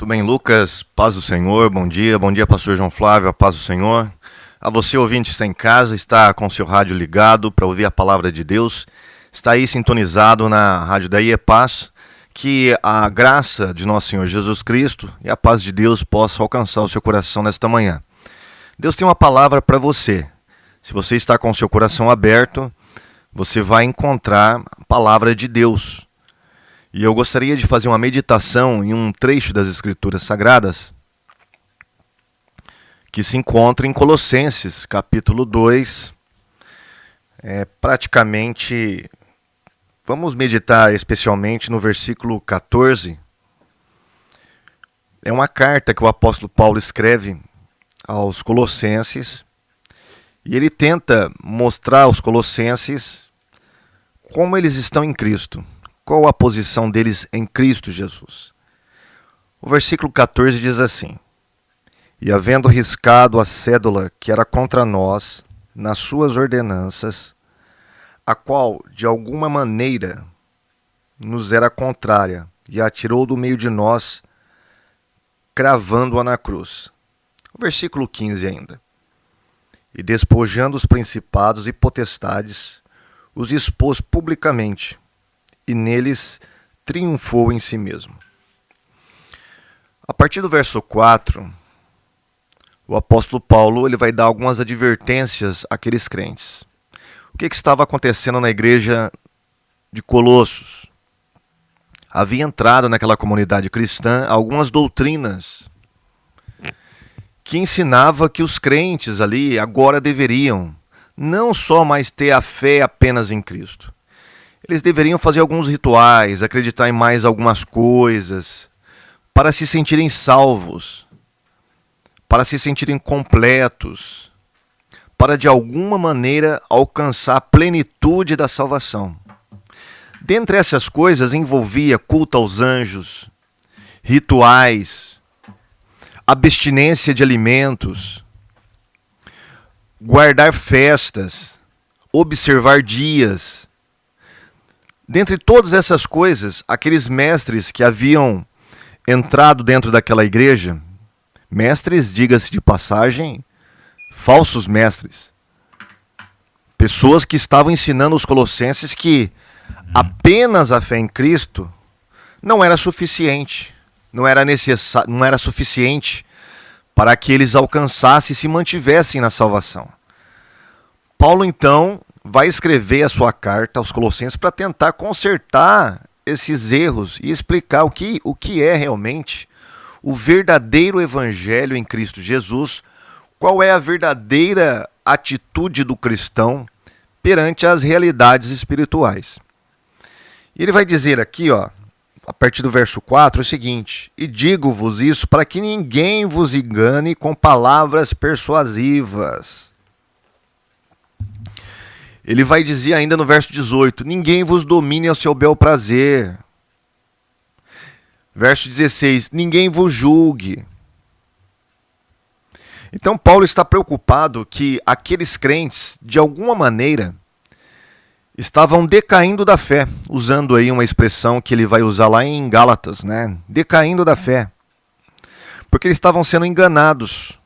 Muito bem, Lucas, paz do Senhor, bom dia, pastor João Flávio, a paz do Senhor. A você, ouvinte, está em casa, está com seu rádio ligado para ouvir a palavra de Deus, está aí sintonizado na rádio da IEPaz, que a graça de nosso Senhor Jesus Cristo e a paz de Deus possa alcançar o seu coração nesta manhã. Deus tem uma palavra para você. Se você está com o seu coração aberto, você vai encontrar a palavra de Deus. E eu gostaria de fazer uma meditação em um trecho das Escrituras Sagradas que se encontra em Colossenses, capítulo 2. Vamos meditar especialmente no versículo 14. É uma carta que o apóstolo Paulo escreve aos Colossenses e ele tenta mostrar aos Colossenses como eles estão em Cristo. Qual a posição deles em Cristo Jesus? O versículo 14 diz assim: E havendo riscado a cédula que era contra nós, nas suas ordenanças, a qual de alguma maneira nos era contrária, e a atirou do meio de nós, cravando-a na cruz. O versículo 15 ainda. E despojando os principados e potestades, os expôs publicamente, e neles triunfou em si mesmo. A partir do verso 4, o apóstolo Paulo ele vai dar algumas advertências àqueles crentes. O que estava acontecendo na igreja de Colossos? Havia entrado naquela comunidade cristã algumas doutrinas que ensinava que os crentes ali agora deveriam não só mais ter a fé apenas em Cristo. Eles deveriam fazer alguns rituais, acreditar em mais algumas coisas, para se sentirem salvos, para se sentirem completos, para de alguma maneira alcançar a plenitude da salvação. Dentre essas coisas envolvia culto aos anjos, rituais, abstinência de alimentos, guardar festas, observar dias. Dentre todas essas coisas, aqueles mestres que haviam entrado dentro daquela igreja, mestres, diga-se de passagem, falsos mestres, pessoas que estavam ensinando os colossenses que apenas a fé em Cristo não era suficiente, não era suficiente para que eles alcançassem e se mantivessem na salvação. Paulo, então, vai escrever a sua carta aos Colossenses para tentar consertar esses erros e explicar o que é realmente o verdadeiro evangelho em Cristo Jesus, qual é a verdadeira atitude do cristão perante as realidades espirituais. E ele vai dizer aqui, a partir do verso 4, o seguinte: E digo-vos isso para que ninguém vos engane com palavras persuasivas. Ele vai dizer ainda no verso 18: Ninguém vos domine ao seu bel prazer. Verso 16: Ninguém vos julgue. Então Paulo está preocupado que aqueles crentes, de alguma maneira, estavam decaindo da fé, usando aí uma expressão que ele vai usar lá em Gálatas, né? Decaindo da fé. Porque eles estavam sendo enganados.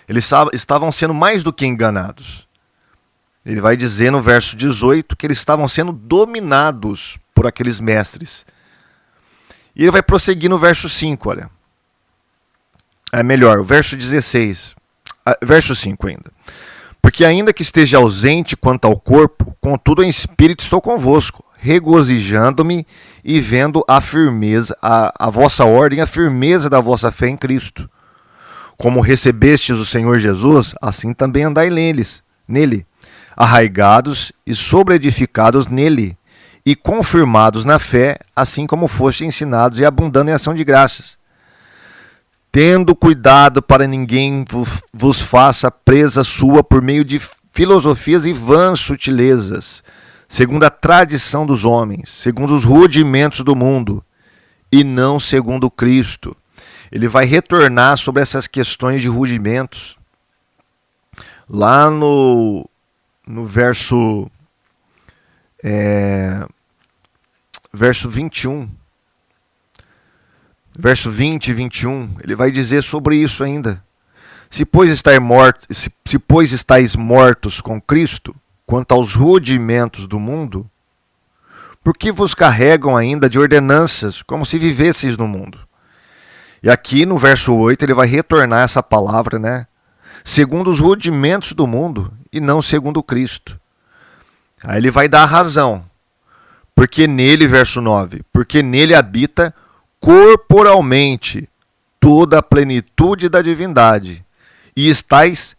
Eles estavam sendo mais do que enganados. Ele vai dizer no verso 18 que eles estavam sendo dominados por aqueles mestres. E ele vai prosseguir no verso 5, olha. O verso 16. Verso 5 ainda. Porque ainda que esteja ausente quanto ao corpo, contudo em espírito estou convosco, regozijando-me e vendo a firmeza, a vossa ordem, a firmeza da vossa fé em Cristo. Como recebestes o Senhor Jesus, assim também andai nele, arraigados e sobreedificados nele, e confirmados na fé, assim como fostes ensinados e abundando em ação de graças. Tendo cuidado para ninguém vos faça presa sua por meio de filosofias e vãs sutilezas, segundo a tradição dos homens, segundo os rudimentos do mundo, e não segundo Cristo. Ele vai retornar sobre essas questões de rudimentos. Lá no verso 21. verso 20 e 21, ele vai dizer sobre isso ainda. Se pois estáis mortos com Cristo, quanto aos rudimentos do mundo, por que vos carregam ainda de ordenanças, como se vivesseis no mundo? E aqui no verso 8 ele vai retornar essa palavra, né? Segundo os rudimentos do mundo e não segundo Cristo. Aí ele vai dar a razão. Porque nele, verso 9, porque nele habita corporalmente toda a plenitude da divindade, e estáis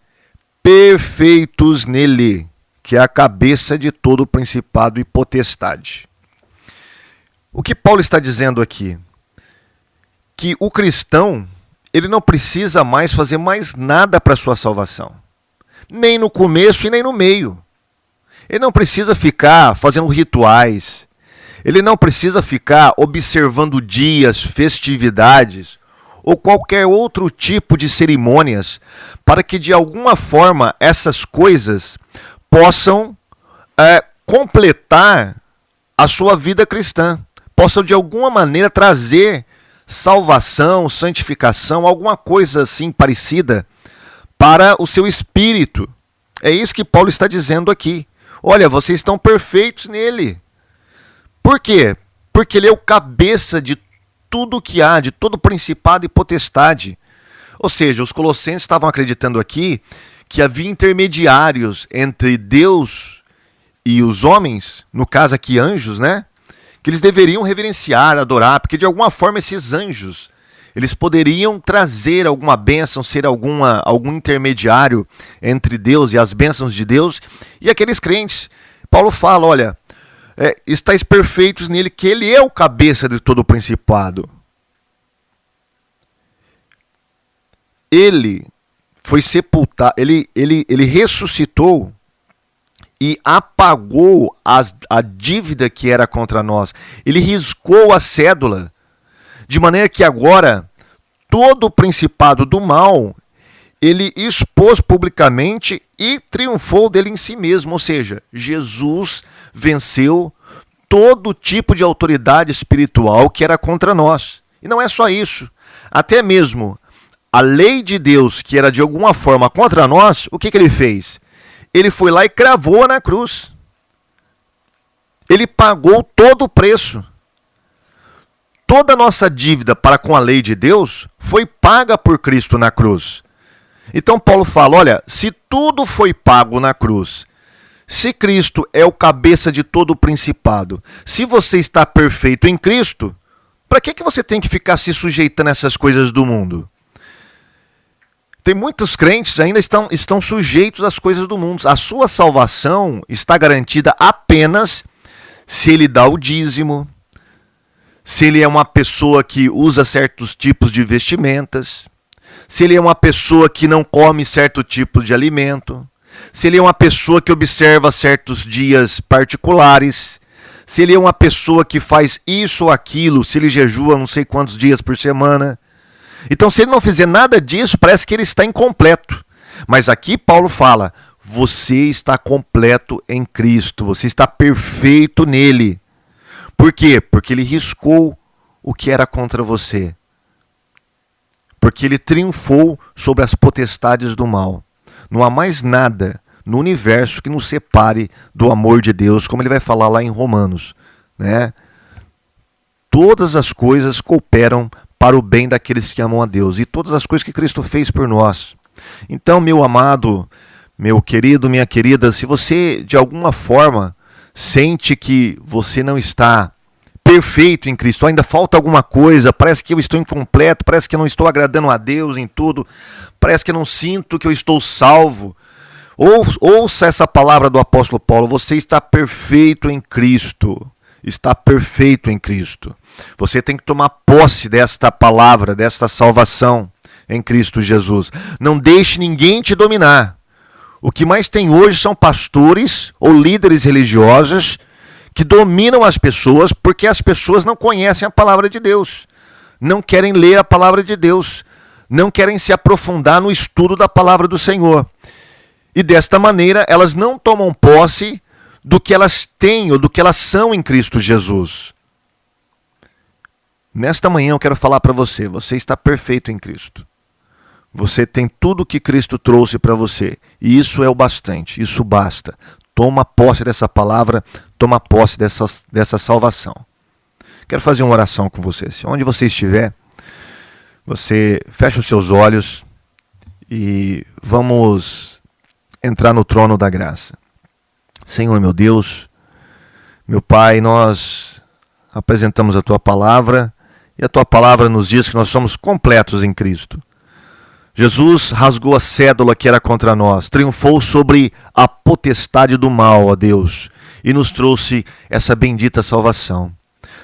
perfeitos nele, que é a cabeça de todo o principado e potestade. O que Paulo está dizendo aqui? Que o cristão, ele não precisa mais fazer mais nada para a sua salvação. Nem no começo e nem no meio. Ele não precisa ficar fazendo rituais. Ele não precisa ficar observando dias, festividades ou qualquer outro tipo de cerimônias para que de alguma forma essas coisas possam completar a sua vida cristã. Possam de alguma maneira trazer salvação, santificação, alguma coisa assim parecida para o seu espírito. É isso que Paulo está dizendo aqui. Olha, vocês estão perfeitos nele. Por quê? Porque ele é o cabeça de tudo que há, de todo principado e potestade. Ou seja, os colossenses estavam acreditando aqui que havia intermediários entre Deus e os homens, no caso aqui anjos, né? Que eles deveriam reverenciar, adorar, porque de alguma forma esses anjos, eles poderiam trazer alguma bênção, ser algum intermediário entre Deus e as bênçãos de Deus e aqueles crentes. Paulo fala, olha, estáis perfeitos nele, que ele é o cabeça de todo o principado. Ele foi sepultado, ele ressuscitou e apagou a dívida que era contra nós. Ele riscou a cédula, de maneira que agora todo o principado do mal ele expôs publicamente e triunfou dele em si mesmo. Ou seja, Jesus venceu todo tipo de autoridade espiritual que era contra nós. E não é só isso. Até mesmo a lei de Deus, que era de alguma forma contra nós, o que ele fez? Ele foi lá e cravou na cruz. Ele pagou todo o preço. Toda a nossa dívida para com a lei de Deus foi paga por Cristo na cruz. Então Paulo fala, olha, se tudo foi pago na cruz, se Cristo é o cabeça de todo o principado, se você está perfeito em Cristo, para que você tem que ficar se sujeitando a essas coisas do mundo? Tem muitos crentes ainda estão sujeitos às coisas do mundo. A sua salvação está garantida apenas se ele dá o dízimo, se ele é uma pessoa que usa certos tipos de vestimentas, se ele é uma pessoa que não come certo tipo de alimento, se ele é uma pessoa que observa certos dias particulares, se ele é uma pessoa que faz isso ou aquilo, se ele jejua não sei quantos dias por semana. Então, se ele não fizer nada disso, parece que ele está incompleto. Mas aqui Paulo fala, você está completo em Cristo, você está perfeito nele. Por quê? Porque ele riscou o que era contra você. Porque ele triunfou sobre as potestades do mal. Não há mais nada no universo que nos separe do amor de Deus, como ele vai falar lá em Romanos, né? Todas as coisas cooperam para o bem daqueles que amam a Deus, e todas as coisas que Cristo fez por nós. Então, meu amado, meu querido, minha querida, se você de alguma forma sente que você não está perfeito em Cristo, ainda falta alguma coisa, parece que eu estou incompleto, parece que eu não estou agradando a Deus em tudo, parece que eu não sinto que eu estou salvo, ouça essa palavra do apóstolo Paulo, você está perfeito em Cristo, está perfeito em Cristo. Você tem que tomar posse desta palavra, desta salvação em Cristo Jesus. Não deixe ninguém te dominar. O que mais tem hoje são pastores ou líderes religiosos que dominam as pessoas porque as pessoas não conhecem a palavra de Deus, não querem ler a palavra de Deus, não querem se aprofundar no estudo da palavra do Senhor. E desta maneira elas não tomam posse do que elas têm ou do que elas são em Cristo Jesus. Nesta manhã eu quero falar para você, você está perfeito em Cristo. Você tem tudo que Cristo trouxe para você. E isso é o bastante, isso basta. Toma posse dessa palavra, toma posse dessa salvação. Quero fazer uma oração com você. Onde você estiver, você fecha os seus olhos e vamos entrar no trono da graça. Senhor, meu Deus, meu Pai, nós apresentamos a Tua palavra e a Tua palavra nos diz que nós somos completos em Cristo. Jesus rasgou a cédula que era contra nós, triunfou sobre a potestade do mal, ó Deus, e nos trouxe essa bendita salvação.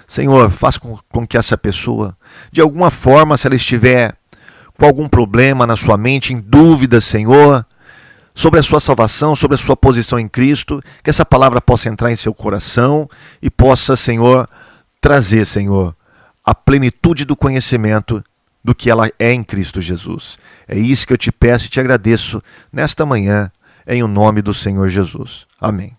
Senhor, faz com que essa pessoa, de alguma forma, se ela estiver com algum problema na sua mente, em dúvida, Senhor, sobre a sua salvação, sobre a sua posição em Cristo, que essa palavra possa entrar em seu coração e possa, Senhor, trazer, Senhor, a plenitude do conhecimento do que ela é em Cristo Jesus. É isso que eu te peço e te agradeço nesta manhã, em o nome do Senhor Jesus. Amém.